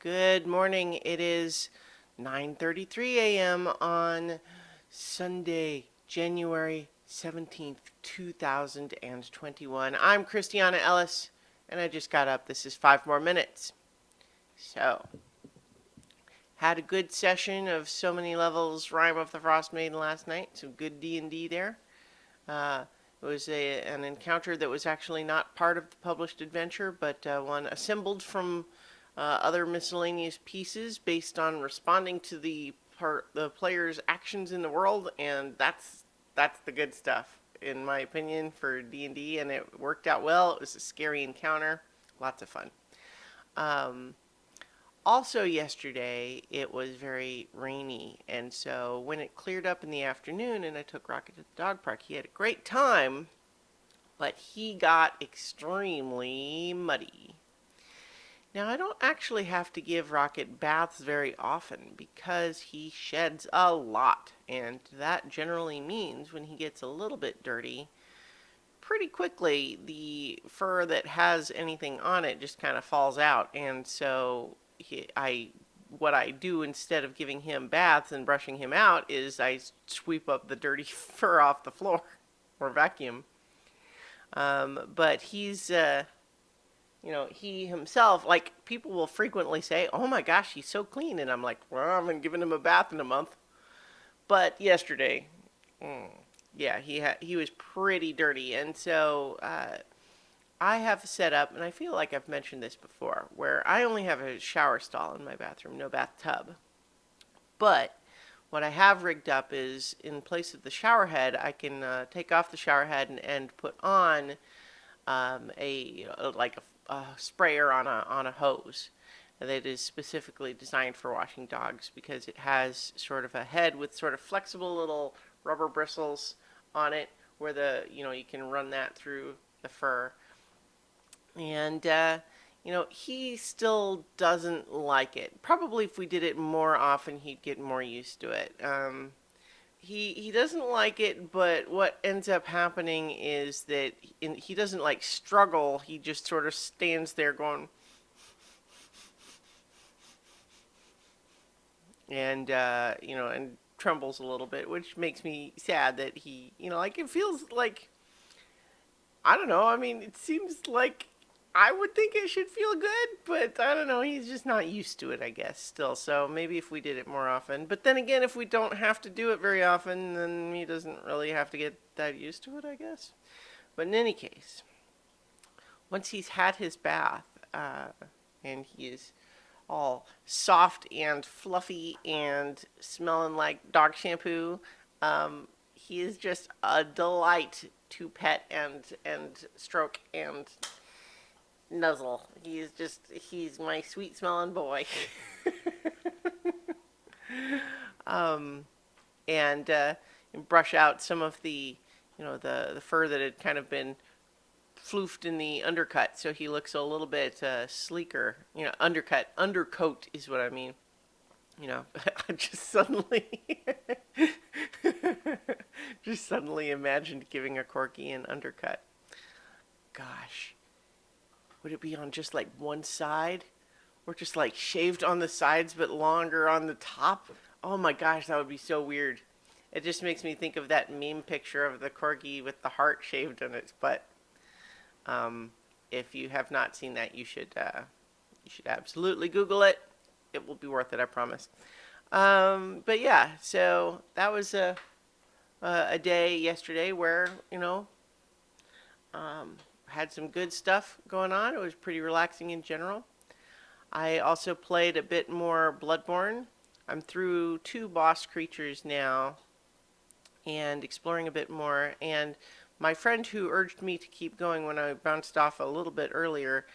Good morning. It is 9:33 a.m. on Sunday, January 17th, 2021. I'm Christiana Ellis, and I just got up. This is 5 more minutes. So, had a good session of So Many Levels Rime of the Frost Maiden last night. Some good D&D there. It was an encounter that was actually not part of the published adventure, but one assembled from other miscellaneous pieces based on responding to the player's actions in the world, and that's the good stuff in my opinion for D&D, and it worked out well. It was a scary encounter, lots of fun. Um, Also, yesterday it was very rainy, and so when it cleared up in the afternoon and I took Rocket to the dog park, he had a great time, but he got extremely muddy. Now, I don't actually have to give Rocket baths very often because he sheds a lot, and that generally means when he gets a little bit dirty, pretty quickly the fur that has anything on it just kind of falls out, and so what I do instead of giving him baths and brushing him out is I sweep up the dirty fur off the floor or vacuum. But he himself, like, people will frequently say, "Oh my gosh, he's so clean," and I'm like, "Well, I haven't given him a bath in a month." But yesterday, yeah, he was pretty dirty, and so I have set up, and I feel like I've mentioned this before, where I only have a shower stall in my bathroom, no bathtub. But what I have rigged up is, in place of the shower head, I can take off the shower head and put on a sprayer on a hose that is specifically designed for washing dogs because it has sort of a head with sort of flexible little rubber bristles on it where you can run that through the fur. And he still doesn't like it. Probably if we did it more often, he'd get more used to it. He doesn't like it, but what ends up happening is that he doesn't like struggle. He just sort of stands there going, and and trembles a little bit, which makes me sad that he, like, it feels like, I don't know. I mean, it seems like I would think it should feel good, but I don't know. He's just not used to it, I guess, still. So maybe if we did it more often. But then again, if we don't have to do it very often, then he doesn't really have to get that used to it, I guess. But in any case, once he's had his bath, and he is all soft and fluffy and smelling like dog shampoo, he is just a delight to pet and stroke and nuzzle. He's my sweet smelling boy. um, and brush out some of the fur that had kind of been floofed in the undercut, so he looks a little bit sleeker. Undercoat is what I mean. I just suddenly, just suddenly imagined giving a corgi an undercut. Gosh, would it be on just like one side? Or just like shaved on the sides but longer on the top? Oh my gosh, that would be so weird. It just makes me think of that meme picture of the corgi with the heart shaved on its butt. Um, if you have not seen that, you should absolutely Google it. It will be worth it, I promise. But yeah, so that was a day yesterday where had some good stuff going on. It was pretty relaxing in general. I also played a bit more Bloodborne. I'm through 2 boss creatures now and exploring a bit more. And my friend who urged me to keep going when I bounced off a little bit earlier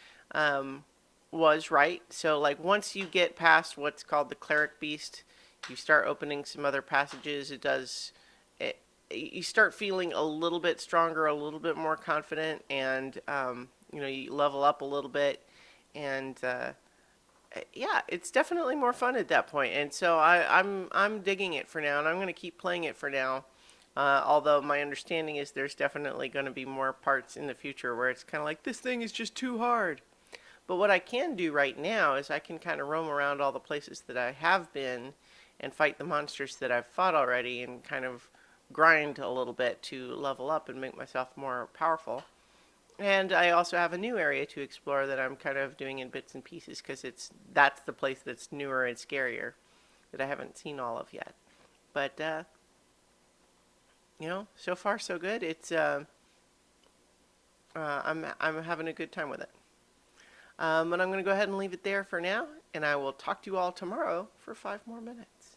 was right. So, like, once you get past what's called the Cleric Beast, you start opening some other passages. You start feeling a little bit stronger, a little bit more confident, and you level up a little bit, and yeah, it's definitely more fun at that point. And so I'm digging it for now, and I'm going to keep playing it for now. Although my understanding is there's definitely going to be more parts in the future where it's kind of like, this thing is just too hard. But what I can do right now is I can kind of roam around all the places that I have been and fight the monsters that I've fought already and kind of grind a little bit to level up and make myself more powerful. And I also have a new area to explore that I'm kind of doing in bits and pieces because that's the place that's newer and scarier that I haven't seen all of yet. But so far so good. I'm having a good time with it. But I'm going to go ahead and leave it there for now, and I will talk to you all tomorrow for 5 more minutes.